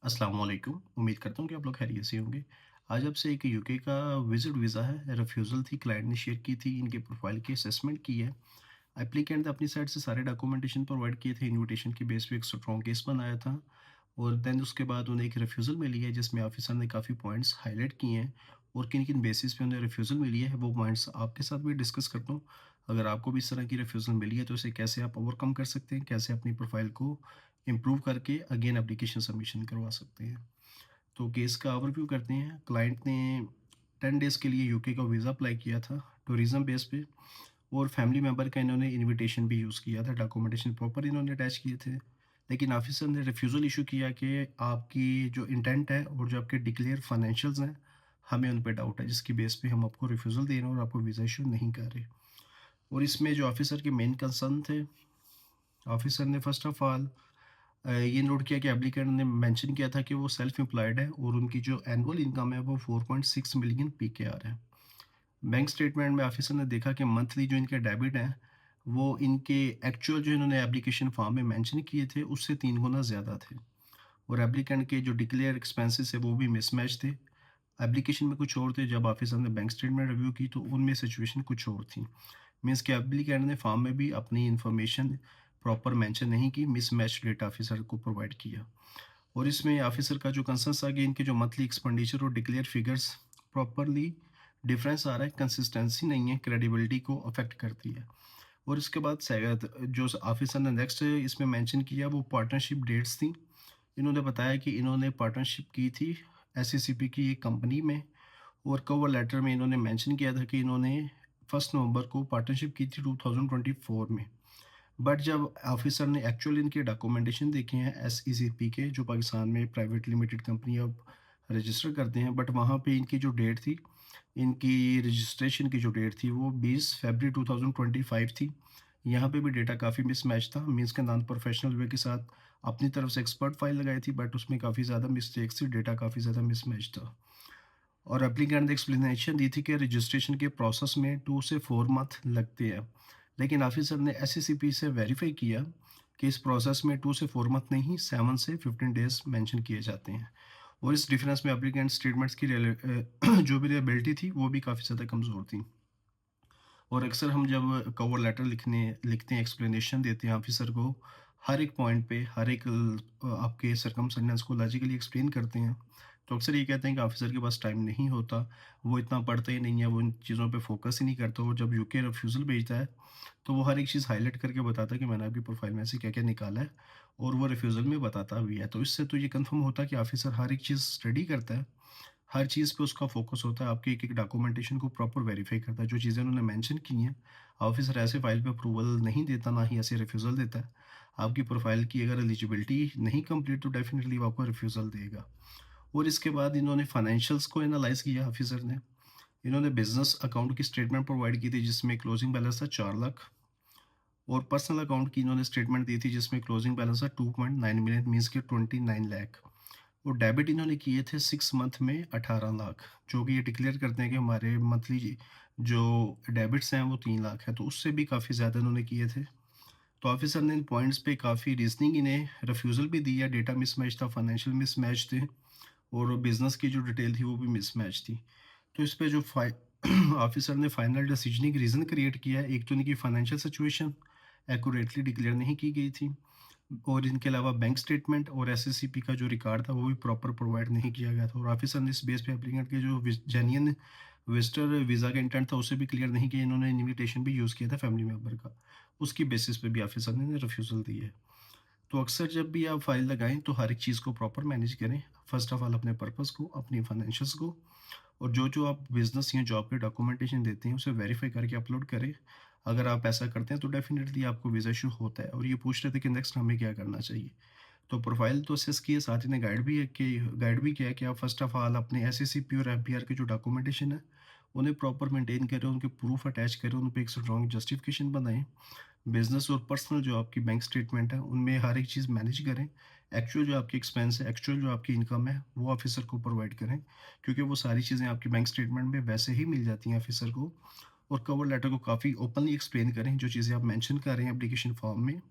अस्सलाम वालेकुम। उम्मीद करता हूँ कि आप लोग खैरियत से होंगे। आज आपसे एक यूके का विज़िट वीज़ा है, रिफ्यूज़ल थी, क्लाइंट ने शेयर की थी, इनके प्रोफ़ाइल की असेसमेंट की है। एप्लीकेंट ने अपनी साइड से सारे डॉक्यूमेंटेशन प्रोवाइड किए थे, इन्विटेशन के बेस पे एक स्ट्रॉन्ग केस बनाया था और देन उसके बाद उन्हें एक रिफ्यूज़ल मिली है जिसमें ऑफ़िसर ने काफ़ी पॉइंट्स हाइलाइट किए हैं और किन-किन बेसिस पे उन्हें रिफ्यूज़ल मिली है, वो पॉइंट्स आपके साथ भी डिस्कस करता हूँ। अगर आपको भी इस तरह की रिफ्यूज़ल मिली है, तो इसे कैसे आप ओवरकम कर सकते हैं, कैसे अपनी प्रोफ़ाइल को इम्प्रूव करके अगेन एप्लीकेशन सबमिशन करवा सकते हैं। तो केस का ओवरव्यू करते हैं। क्लाइंट ने 10 डेज़ के लिए यूके का वीज़ा अप्लाई किया था टूरिज़्म बेस पे और फैमिली मेंबर का इन्होंने इन्विटेशन भी यूज़ किया था, डॉक्यूमेंटेशन प्रॉपर इन्होंने अटैच किए थे। लेकिन ऑफ़िसर ने रिफ्यूज़ल इश्यू किया कि आपकी जो इंटेंट है और जो आपके डिक्लेयर फाइनेंशियल्स हैं, हमें उन पे डाउट है, जिसकी बेस पे हम आपको रिफ्यूज़ल दे रहे हैं और आपको वीज़ा इश्यू नहीं कर रहे। और इसमें जो ऑफ़िसर के मेन कंसर्न थे, ऑफ़िसर ने फ़र्स्ट ऑफ ऑल ये नोट किया कि एप्लीकेंट ने मेंशन किया था कि वो सेल्फ एम्प्लॉयड है और उनकी जो एनुअल इनकम है वो 4.6 मिलियन पीकेआर है। बैंक स्टेटमेंट में ऑफिसर ने देखा कि मंथली जो इनके डेबिट हैं वो इनके एक्चुअल जो इन्होंने एप्लीकेशन फॉर्म में मेंशन किए थे उससे 3 गुना ज़्यादा थे और एप्लीकेंट के जो डिक्लेयर एक्सपेंसेस है वो भी मिसमैच थे। एप्लीकेशन में कुछ और थे, जब ऑफिसर ने बैंक स्टेटमेंट रिव्यू की तो उनमें सिचुएशन कुछ और थी। मीन्स कि एप्लीकेंट ने फॉर्म में भी अपनी इन्फॉर्मेशन प्रॉपर मेंशन नहीं की, मिसमैच डेटा ऑफिसर को प्रोवाइड किया। और इसमें ऑफिसर का जो कंसर्न्स था कि इनके जो मंथली एक्सपेंडिचर और डिक्लेयर फिगर्स प्रॉपरली डिफरेंस आ रहा है, कंसिस्टेंसी नहीं है, क्रेडिबिलिटी को अफेक्ट करती है। और इसके बाद शायद जो ऑफिसर ने नेक्स्ट इसमें मेंशन किया वो पार्टनरशिप डेट्स थी। इन्होंने बताया कि इन्होंने पार्टनरशिप की थी एससीसीपी की एक कंपनी में और कवर लेटर में इन्होंने मेंशन किया था कि इन्होंने 1 नवंबर को पार्टनरशिप की थी 2024 में। बट जब ऑफिसर ने एक्चुअल इनके डॉक्यूमेंटेशन देखे हैं एसईसीपी के, जो पाकिस्तान में प्राइवेट लिमिटेड कंपनी अब रजिस्टर करते हैं, बट वहाँ पे इनकी जो डेट थी, इनकी रजिस्ट्रेशन की जो डेट थी वो 20 फरवरी 2025 थी। यहाँ पे भी डेटा काफ़ी मिसमैच था, मीन्स के नॉन प्रोफेशनल वे के साथ अपनी तरफ से एक्सपर्ट फाइल लगाई थी बट उसमें काफ़ी ज़्यादा मिस्टेक्स थी, डेटा काफ़ी ज़्यादा मिसमैच था। और एप्लीकेंट ने एक्सप्लेनेशन दी थी कि रजिस्ट्रेशन के प्रोसेस में 2 से 4 मंथ लगते हैं। लेकिन ऑफिसर ने एससीसीपी से वेरीफाई किया कि इस प्रोसेस में 2 से 4 मंथ नहीं, 7 से 15 डेज़ मेंशन किए जाते हैं। और इस डिफरेंस में एप्लीकेंट स्टेटमेंट्स की जो भी रिलेबिलिटी थी वो भी काफ़ी ज़्यादा कमज़ोर थी। और अक्सर हम जब कवर लेटर लिखते हैं, एक्सप्लेनेशन देते हैं ऑफिसर को, हर एक पॉइंट पे, हर एक आपके सर्कमस्टेंस को लॉजिकली एक्सप्लेन करते हैं, तो अक्सर ये कहते हैं कि ऑफिसर के पास टाइम नहीं होता, वो इतना पढ़ता ही नहीं है, वो इन चीज़ों पे फोकस ही नहीं करता। वो जब यूके रिफ्यूज़ल भेजता है, तो वो हर एक चीज़ हाइलाइट करके बताता है कि मैंने आपकी प्रोफाइल में से क्या-क्या निकाला है और वो रिफ्यूज़ल में बताता भी है। तो इससे तो ये कन्फर्म होता है कि ऑफिसर हर एक चीज़ स्टडी करता है, हर चीज़ पे उसका फ़ोकस होता है, आपकी एक-एक डॉक्यूमेंटेशन को प्रॉपर वेरीफ़ाई करता है। जो चीज़ें उन्होंने मेंशन की हैं, ऑफ़िसर ऐसे फ़ाइल पे अप्रूवल नहीं देता, ना ही ऐसे रिफ्यूज़ल देता है। आपकी प्रोफ़ाइल की अगर एलिजिबिलिटी नहीं कंप्लीट तो डेफ़िनिटली वो आपको रिफ्यूज़ल देगा। और इसके बाद इन्होंने फाइनेंशियल्स को एनालाइज़ किया ऑफ़िसर ने। इन्होंने बिज़नेस अकाउंट की स्टेटमेंट प्रोवाइड की थी जिसमें क्लोजिंग बैलेंस था 4 लाख और पर्सनल अकाउंट की इन्होंने स्टेटमेंट दी थी जिसमें क्लोजिंग बैलेंस था 2.9 मिलियन, मीन्स के 29 लाख। और डेबिट इन्होंने किए थे 6 मंथ में 18 लाख, जो कि ये डिक्लेयर करते हैं कि हमारे मंथली जो डेबिट्स हैं वो 3 लाख है, तो उससे भी काफ़ी ज़्यादा इन्होंने किए थे। तो ऑफिसर ने इन पॉइंट्स पे काफ़ी रीज़निंग इन्हें रिफ्यूज़ल भी दिया, डेटा मिसमैच था, फाइनेंशियल मिसमैच थे और बिज़नेस की जो डिटेल थी वो भी मिसमैच थी। तो इस पे जो ऑफिसर ने फाइनल डिसीजनिंग रीज़न क्रिएट किया है, एक तो इनकी फाइनेंशियल सिचुएशन एक्यूरेटली डिक्लेयर नहीं की गई थी और इनके अलावा बैंक स्टेटमेंट और एसएससीपी का जो रिकॉर्ड था वो भी प्रॉपर प्रोवाइड नहीं किया गया था और ऑफिसर ने इस बेस पे एप्लीकेंट के जो जेन्युइन विजिटर वीज़ा का इंटेंट था उसे भी क्लियर नहीं किया। इन्होंने इन्विटेशन भी यूज़ किया था फैमिली मेंबर का, उसकी बेसिस पे भी ऑफिसर ने रिफ्यूज़ल दी है। तो अक्सर जब भी आप फाइल लगाएं तो हर एक चीज़ को प्रॉपर मैनेज करें। फर्स्ट ऑफ ऑल अपने पर्पस को, अपनी फाइनेंशियल्स को और जो आप बिज़नेस या जॉब के डॉक्यूमेंटेशन देते हैं उसे वेरीफाई करके अपलोड करें। अगर आप ऐसा करते हैं तो डेफ़िनिटली आपको वीज़ा इश्यू होता है। और ये पूछ रहे थे कि नेक्स्ट हमें क्या करना चाहिए? तो प्रोफ़ाइल तो असेस की है, साथ ही ने गाइड भी किया है कि आप फर्स्ट ऑफ ऑल अपने एसएससीपी और एफबीआर के जो डॉक्यूमेंटेशन है, उन्हें प्रॉपर मेंटेन करें, उनके प्रूफ अटैच करें, उन पे एक स्ट्रॉन्ग जस्टिफिकेशन बनाएँ। बिज़नेस और पर्सनल जो आपकी बैंक स्टेटमेंट है, उनमें हर एक चीज़ मैनेज करें। एक्चुअल जो आपकी एक्सपेंस है, एक्चुअल जो आपकी इनकम है, वो ऑफ़िसर को प्रोवाइड करें, क्योंकि वो सारी चीज़ें आपकी बैंक स्टेटमेंट में वैसे ही मिल जाती हैं ऑफ़िसर को। और कवर लेटर को काफ़ी ओपनली एक्सप्लेन करें, जो चीज़ें आप मेंशन कर रहे हैं एप्लीकेशन फॉर्म में,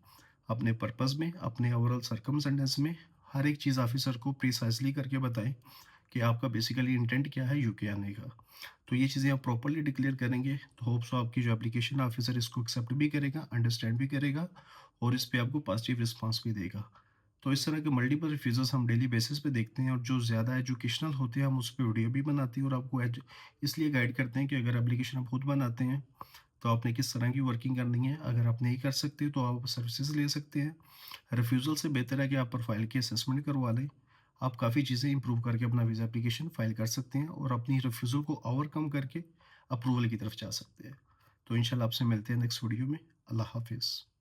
अपने पर्पस में, अपने ओवरऑल सर्कमस्टेंसेस में, हर एक चीज़ ऑफ़िसर को प्रिसाइज़ली करके बताएँ कि आपका बेसिकली इंटेंट क्या है यूके आने का। तो ये चीज़ें आप प्रॉपर्ली डिक्लेयर करेंगे तो होप सो आपकी जो एप्लीकेशन ऑफ़िसर इसको एक्सेप्ट भी करेगा, अंडरस्टैंड भी करेगा और इस पे आपको पॉज़िटिव रिस्पॉन्स भी देगा। तो इस तरह के मल्टीपल रिफ्यूज़ल्स हम डेली बेसिस पे देखते हैं और जो ज़्यादा एजुकेशनल होते हैं हम उस पे वीडियो भी बनाते हैं और आपको इसलिए गाइड करते हैं कि अगर एप्लीकेशन आप खुद बनाते हैं तो आपने किस तरह की वर्किंग करनी है। अगर आप नहीं कर सकते तो आप सर्विसेज ले सकते हैं। रिफ्यूज़ल से बेहतर है कि आप प्रोफाइल की असेसमेंट करवा लें। आप काफ़ी चीज़ें इंप्रूव करके अपना वीज़ा एप्लीकेशन फाइल कर सकते हैं और अपनी रिफ्यूज़ल को ओवरकम करके अप्रूवल की तरफ जा सकते हैं। तो इंशाल्लाह आपसे मिलते हैं नेक्स्ट वीडियो में। अल्लाह हाफ़िज़।